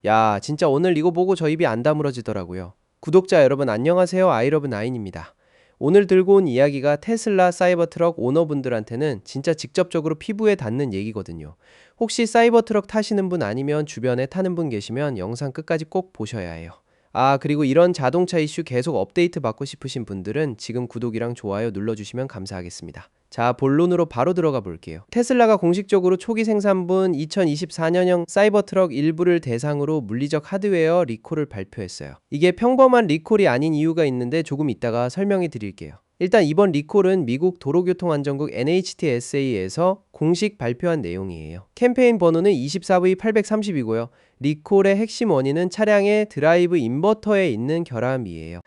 야, 진짜 오늘 이거 보고 저 입이 안 다물어지더라고요. 구독자 여러분 안녕하세요. 아이러브9입니다. 오늘 들고 온 이야기가 테슬라 사이버트럭 오너분들한테는 진짜 직접적으로 피부에 닿는 얘기거든요. 혹시 사이버트럭 타시는 분 아니면 주변에 타는 분 계시면 영상 끝까지 꼭 보셔야 해요. 아, 그리고 이런 자동차 이슈 계속 업데이트 받고 싶으신 분들은 지금 구독이랑 좋아요 눌러주시면 감사하겠습니다. 자, 본론으로 바로 들어가 볼게요. 테슬라가 공식적으로 초기 생산분 2024년형 사이버트럭 일부를 대상으로 물리적 하드웨어 리콜을 발표했어요. 이게 평범한 리콜이 아닌 이유가 있는데 조금 이따가 설명해 드릴게요. 일단 이번 리콜은 미국 도로교통안전국 NHTSA에서 공식 발표한 내용이에요. 캠페인 번호는 24V830이고요. 리콜의 핵심 원인은 차량의 드라이브 인버터에 있는 결함이에요.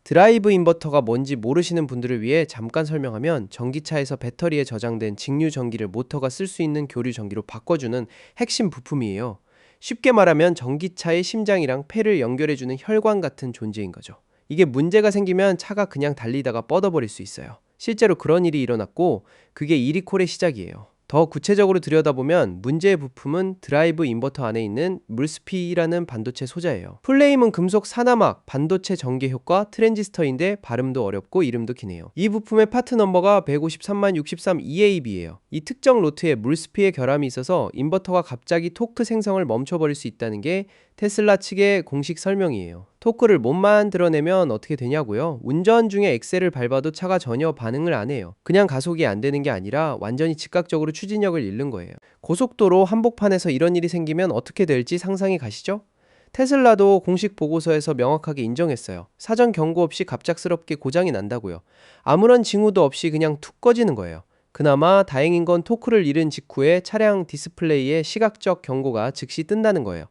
드라이브 인버터가 뭔지 모르시는 분들을 위해 잠깐 설명하면 전기차에서 배터리에 저장된 직류 전기를 모터가 쓸 수 있는 교류 전기로 바꿔주는 핵심 부품이에요. 쉽게 말하면 전기차의 심장이랑 폐를 연결해주는 혈관 같은 존재인 거죠. 이게 문제가 생기면 차가 그냥 달리다가 뻗어버릴 수 있어요. 실제로 그런 일이 일어났고 그게 이 리콜의 시작이에요. 더 구체적으로 들여다보면 문제의 부품은 드라이브 인버터 안에 있는 물스피라는 반도체 소자예요. 플레임은 금속 산화막, 반도체 전개 효과, 트랜지스터인데 발음도 어렵고 이름도 기네요. 이 부품의 파트 넘버가 15363EAB예요. 이 특정 로트에 물스피의 결함이 있어서 인버터가 갑자기 토크 생성을 멈춰버릴 수 있다는 게 테슬라 측의 공식 설명이에요. 토크를 못 만들어내면 어떻게 되냐고요? 운전 중에 엑셀을 밟아도 차가 전혀 반응을 안 해요. 그냥 가속이 안 되는 게 아니라 완전히 즉각적으로 추진력을 잃는 거예요. 고속도로 한복판에서 이런 일이 생기면 어떻게 될지 상상이 가시죠? 테슬라도 공식 보고서에서 명확하게 인정했어요. 사전 경고 없이 갑작스럽게 고장이 난다고요. 아무런 징후도 없이 그냥 툭 꺼지는 거예요. 그나마 다행인 건 토크를 잃은 직후에 차량 디스플레이에 시각적 경고가 즉시 뜬다는 거예요.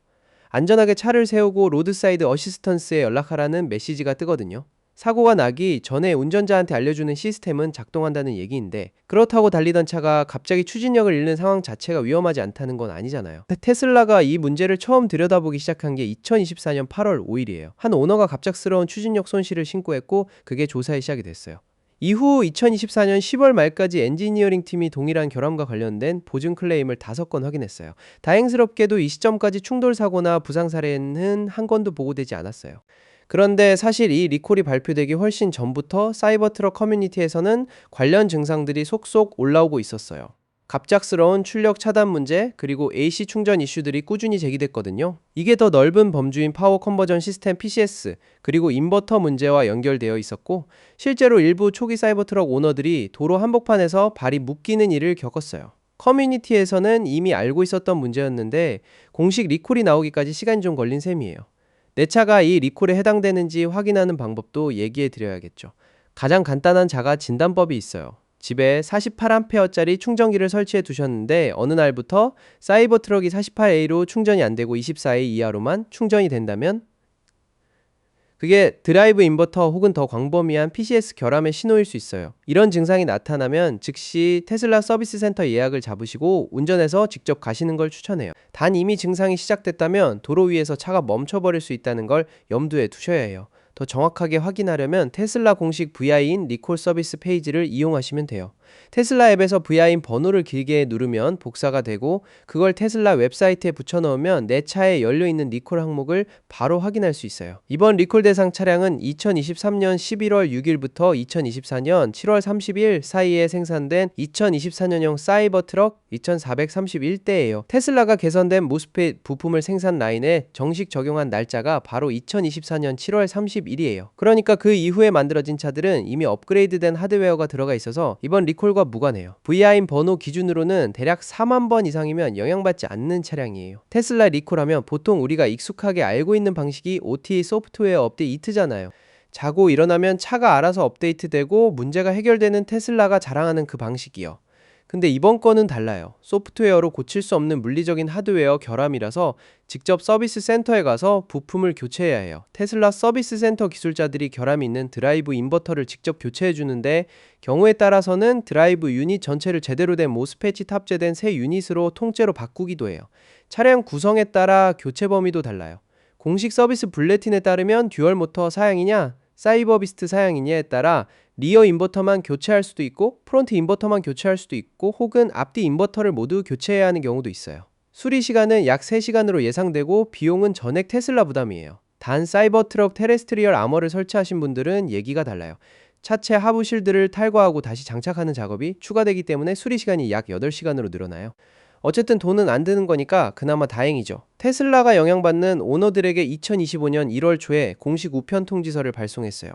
안전하게 차를 세우고 로드사이드 어시스턴스에 연락하라는 메시지가 뜨거든요. 사고가 나기 전에 운전자한테 알려주는 시스템은 작동한다는 얘기인데 그렇다고 달리던 차가 갑자기 추진력을 잃는 상황 자체가 위험하지 않다는 건 아니잖아요. 테슬라가 이 문제를 처음 들여다보기 시작한 게 2024년 8월 5일이에요. 한 오너가 갑작스러운 추진력 손실을 신고했고 그게 조사에 시작이 됐어요. 이후 2024년 10월 말까지 엔지니어링 팀이 동일한 결함과 관련된 보증 클레임을 5건 확인했어요. 다행스럽게도 이 시점까지 충돌 사고나 부상 사례는 한 건도 보고되지 않았어요. 그런데 사실 이 리콜이 발표되기 훨씬 전부터 사이버트럭 커뮤니티에서는 관련 증상들이 속속 올라오고 있었어요. 갑작스러운 출력 차단 문제, 그리고 AC 충전 이슈들이 꾸준히 제기됐거든요. 이게 더 넓은 범주인 파워 컨버전 시스템 PCS, 그리고 인버터 문제와 연결되어 있었고, 실제로 일부 초기 사이버트럭 오너들이 도로 한복판에서 발이 묶이는 일을 겪었어요. 커뮤니티에서는 이미 알고 있었던 문제였는데 공식 리콜이 나오기까지 시간이 좀 걸린 셈이에요. 내 차가 이 리콜에 해당되는지 확인하는 방법도 얘기해 드려야겠죠. 가장 간단한 자가 진단법이 있어요. 집에 48A짜리 충전기를 설치해 두셨는데 어느 날부터 사이버트럭이 48A로 충전이 안 되고 24A 이하로만 충전이 된다면 그게 드라이브 인버터 혹은 더 광범위한 PCS 결함의 신호일 수 있어요. 이런 증상이 나타나면 즉시 테슬라 서비스 센터 예약을 잡으시고 운전해서 직접 가시는 걸 추천해요. 단 이미 증상이 시작됐다면 도로 위에서 차가 멈춰버릴 수 있다는 걸 염두에 두셔야 해요. 더 정확하게 확인하려면 테슬라 공식 VI인 리콜 서비스 페이지를 이용하시면 돼요. 테슬라 앱에서 VI인 번호를 길게 누르면 복사가 되고 그걸 테슬라 웹사이트에 붙여넣으면 내 차에 열려있는 리콜 항목을 바로 확인할 수 있어요. 이번 리콜 대상 차량은 2023년 11월 6일부터 2024년 7월 30일 사이에 생산된 2024년형 사이버트럭 2431대예요. 테슬라가 개선된 모스펫 부품을 생산 라인에 정식 적용한 날짜가 바로 2024년 7월 30일이에요. 그러니까 그 이후에 만들어진 차들은 이미 업그레이드된 하드웨어가 들어가 있어서 이번 리콜과 무관해요. VIN 번호 기준으로는 대략 4만 번 이상이면 영향받지 않는 차량이에요. 테슬라 리콜하면 보통 우리가 익숙하게 알고 있는 방식이 OTA 소프트웨어 업데이트잖아요. 자고 일어나면 차가 알아서 업데이트되고 문제가 해결되는 테슬라가 자랑하는 그 방식이요. 근데 이번 건은 달라요. 소프트웨어로 고칠 수 없는 물리적인 하드웨어 결함이라서 직접 서비스 센터에 가서 부품을 교체해야 해요. 테슬라 서비스 센터 기술자들이 결함이 있는 드라이브 인버터를 직접 교체해 주는데 경우에 따라서는 드라이브 유닛 전체를 제대로 된 모스펫이 탑재된 새 유닛으로 통째로 바꾸기도 해요. 차량 구성에 따라 교체 범위도 달라요. 공식 서비스 블레틴에 따르면 듀얼 모터 사양이냐 사이버비스트 사양이냐에 따라 리어 인버터만 교체할 수도 있고 프론트 인버터만 교체할 수도 있고 혹은 앞뒤 인버터를 모두 교체해야 하는 경우도 있어요. 수리 시간은 약 3시간으로 예상되고 비용은 전액 테슬라 부담이에요. 단 사이버트럭 테레스트리얼 아머를 설치하신 분들은 얘기가 달라요. 차체 하부 실드를 탈거하고 다시 장착하는 작업이 추가되기 때문에 수리 시간이 약 8시간으로 늘어나요. 어쨌든 돈은 안 드는 거니까 그나마 다행이죠. 테슬라가 영향받는 오너들에게 2025년 1월 초에 공식 우편 통지서를 발송했어요.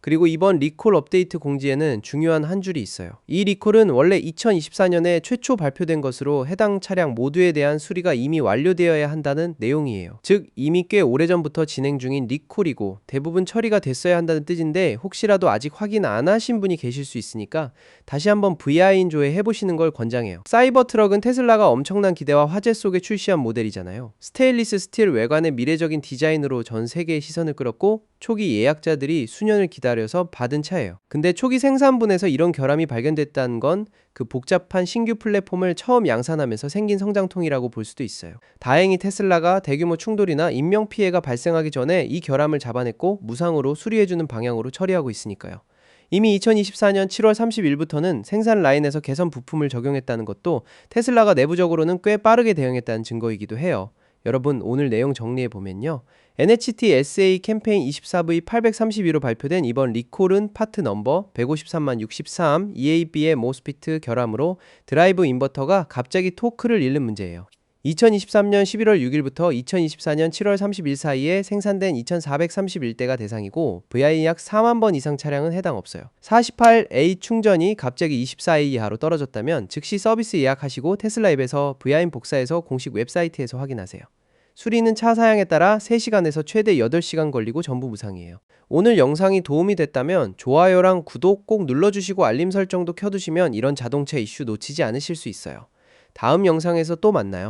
그리고 이번 리콜 업데이트 공지에는 중요한 한 줄이 있어요. 이 리콜은 원래 2024년에 최초 발표된 것으로 해당 차량 모두에 대한 수리가 이미 완료되어야 한다는 내용이에요. 즉 이미 꽤 오래전부터 진행 중인 리콜이고 대부분 처리가 됐어야 한다는 뜻인데, 혹시라도 아직 확인 안 하신 분이 계실 수 있으니까 다시 한번 VI인조회 해보시는 걸 권장해요. 사이버트럭은 테슬라가 엄청난 기대와 화제 속에 출시한 모델이잖아요. 스테인리스 스틸 외관의 미래적인 디자인으로 전 세계의 시선을 끌었고 초기 예약자들이 수년을 기다려서 받은 차예요. 근데 초기 생산분에서 이런 결함이 발견됐다는 건 그 복잡한 신규 플랫폼을 처음 양산하면서 생긴 성장통이라고 볼 수도 있어요. 다행히 테슬라가 대규모 충돌이나 인명피해가 발생하기 전에 이 결함을 잡아냈고 무상으로 수리해주는 방향으로 처리하고 있으니까요. 이미 2024년 7월 30일부터는 생산 라인에서 개선 부품을 적용했다는 것도 테슬라가 내부적으로는 꽤 빠르게 대응했다는 증거이기도 해요. 여러분, 오늘 내용 정리해보면요. NHT SA 캠페인 24V832로 발표된 이번 리콜은 파트 넘버 153만63 EAB의 모스피트 결함으로 드라이브 인버터가 갑자기 토크를 잃는 문제예요. 2023년 11월 6일부터 2024년 7월 30일 사이에 생산된 2431대가 대상이고 VI 약 4만 번 이상 차량은 해당 없어요. 48A 충전이 갑자기 24A 이하로 떨어졌다면 즉시 서비스 예약하시고 테슬라 앱에서 VI인 복사해서 공식 웹사이트에서 확인하세요. 수리는 차 사양에 따라 3시간에서 최대 8시간 걸리고 전부 무상이에요. 오늘 영상이 도움이 됐다면 좋아요랑 구독 꼭 눌러주시고 알림 설정도 켜두시면 이런 자동차 이슈 놓치지 않으실 수 있어요. 다음 영상에서 또 만나요.